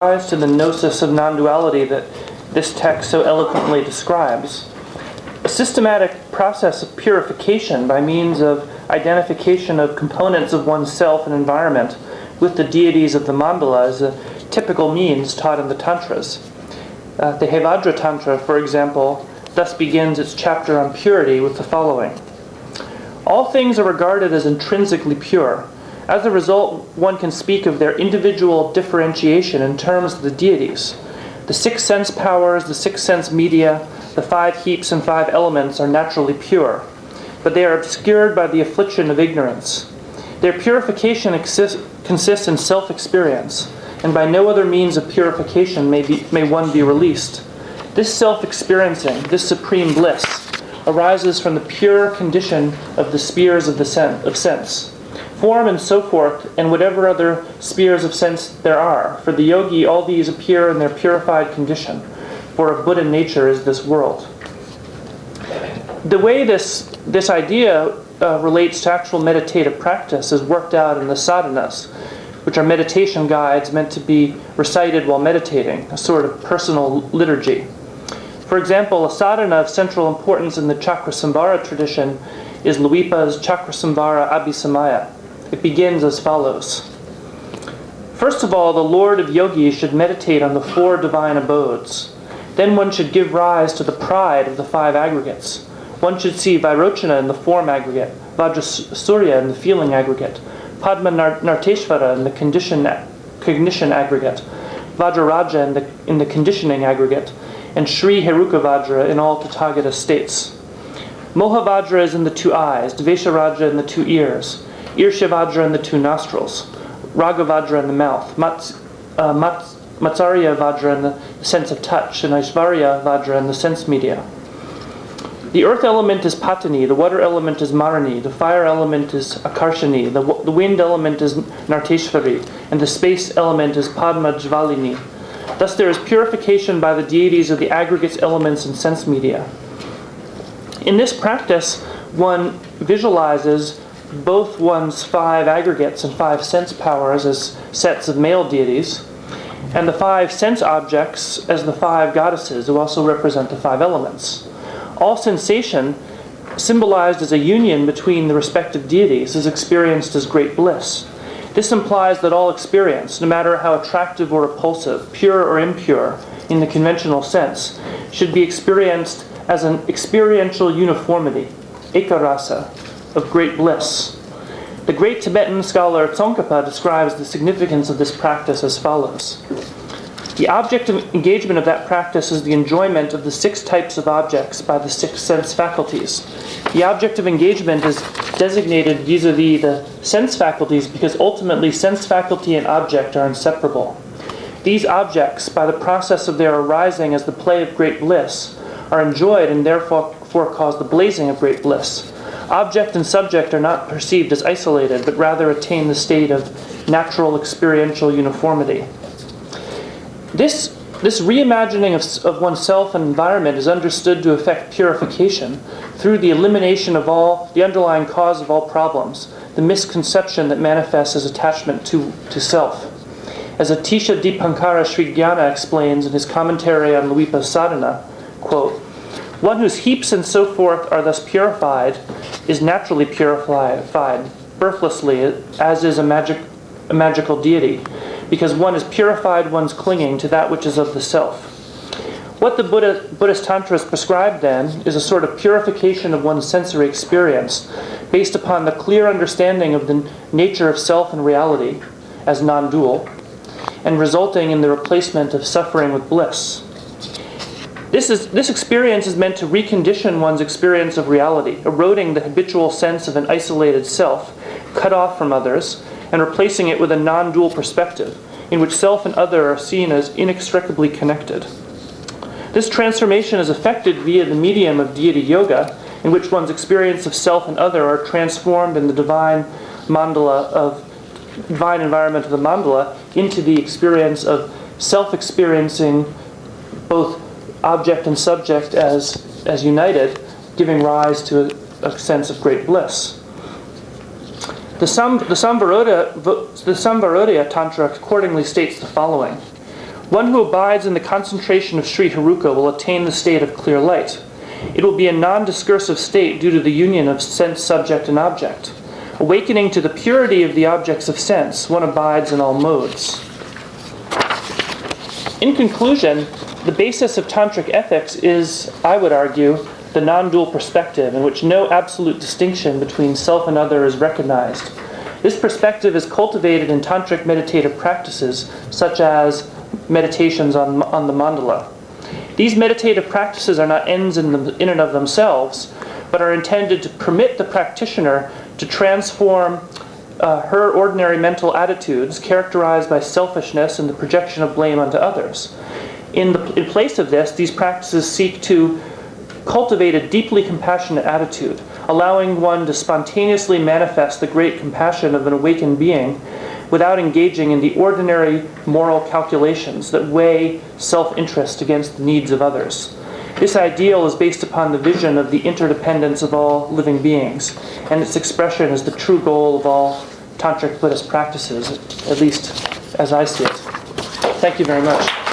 rise to the gnosis of non-duality that this text so eloquently describes. A systematic process of purification by means of identification of components of oneself and environment with the deities of the mandala is a typical means taught in the Tantras. The Hevajra Tantra, for example, thus begins its chapter on purity with the following. All things are regarded as intrinsically pure. As a result, one can speak of their individual differentiation in terms of the deities. The 6 sense powers, the 6 sense media, the 5 heaps and 5 elements are naturally pure, but they are obscured by the affliction of ignorance. Their purification consists in self-experience, and by no other means of purification may one be released. This self-experiencing, this supreme bliss, arises from the pure condition of the spheres of sense. Form and so forth, and whatever other spheres of sense there are. For the yogi, all these appear in their purified condition, for of Buddha nature is this world. The way this idea relates to actual meditative practice is worked out in the sadhanas, which are meditation guides meant to be recited while meditating, a sort of personal liturgy. For example, a sadhana of central importance in the Chakrasamvara tradition is Luipa's Chakrasamvara Abhisamaya. It begins as follows. First of all, the Lord of Yogis should meditate on the 4 divine abodes. Then one should give rise to the pride of the 5 aggregates. One should see Vairochana in the form aggregate, Vajrasurya in the feeling aggregate, Padma Narteshvara in the cognition aggregate, Vajraraja in the conditioning aggregate, and Sri Heruka Vajra in all Tathagata states. Mohavajra is in the 2 eyes, Dvesharaja in the 2 ears, Irshyavajra in the 2 nostrils, Ragavajra in the mouth, Matsarya Vajra in the sense of touch, and Aishvarya Vajra in the sense media. The earth element is Patani, the water element is Marani, the fire element is Akarshani, the wind element is Narteshvari, and the space element is Padma Jvalini. Thus there is purification by the deities of the aggregates, elements, and sense media. In this practice, one visualizes both one's 5 aggregates and 5 sense powers as sets of male deities, and the 5 sense objects as the 5 goddesses who also represent the 5 elements. All sensation, symbolized as a union between the respective deities, is experienced as great bliss. This implies that all experience, no matter how attractive or repulsive, pure or impure, in the conventional sense, should be experienced as an experiential uniformity, ekarasa, of great bliss. The great Tibetan scholar Tsongkhapa describes the significance of this practice as follows. The object of engagement of that practice is the enjoyment of the 6 types of objects by the 6 sense faculties. The object of engagement is designated vis-a-vis the sense faculties because ultimately sense faculty and object are inseparable. These objects, by the process of their arising as the play of great bliss, are enjoyed and therefore cause the blazing of great bliss. Object and subject are not perceived as isolated, but rather attain the state of natural experiential uniformity. This reimagining of oneself and environment is understood to effect purification through the elimination of the underlying cause of all problems, the misconception that manifests as attachment to self. As Atisha Dipankara Sri Jnana explains in his commentary on Luipa's sadhana, quote, one whose heaps and so forth are thus purified is naturally purified, birthlessly, as is a magical deity, because one is purified one's clinging to that which is of the self. What the Buddhist Tantras prescribe then is a sort of purification of one's sensory experience based upon the clear understanding of the nature of self and reality as non-dual, and resulting in the replacement of suffering with bliss. This experience is meant to recondition one's experience of reality, eroding the habitual sense of an isolated self, cut off from others, and replacing it with a non-dual perspective, in which self and other are seen as inextricably connected. This transformation is effected via the medium of deity yoga, in which one's experience of self and other are transformed in the divine environment of the mandala into the experience of self-experiencing both object and subject as united, giving rise to a sense of great bliss. The Samvarodaya Tantra accordingly states the following. One who abides in the concentration of Sri Haruka will attain the state of clear light. It will be a non-discursive state due to the union of sense, subject, and object. Awakening to the purity of the objects of sense, one abides in all modes. In conclusion, the basis of tantric ethics is, I would argue, the non-dual perspective in which no absolute distinction between self and other is recognized. This perspective is cultivated in tantric meditative practices, such as meditations on the mandala. These meditative practices are not ends in and of themselves, but are intended to permit the practitioner to transform her ordinary mental attitudes characterized by selfishness and the projection of blame onto others. In place of this, these practices seek to cultivate a deeply compassionate attitude, allowing one to spontaneously manifest the great compassion of an awakened being without engaging in the ordinary moral calculations that weigh self-interest against the needs of others. This ideal is based upon the vision of the interdependence of all living beings, and its expression is the true goal of all tantric Buddhist practices, at least as I see it. Thank you very much.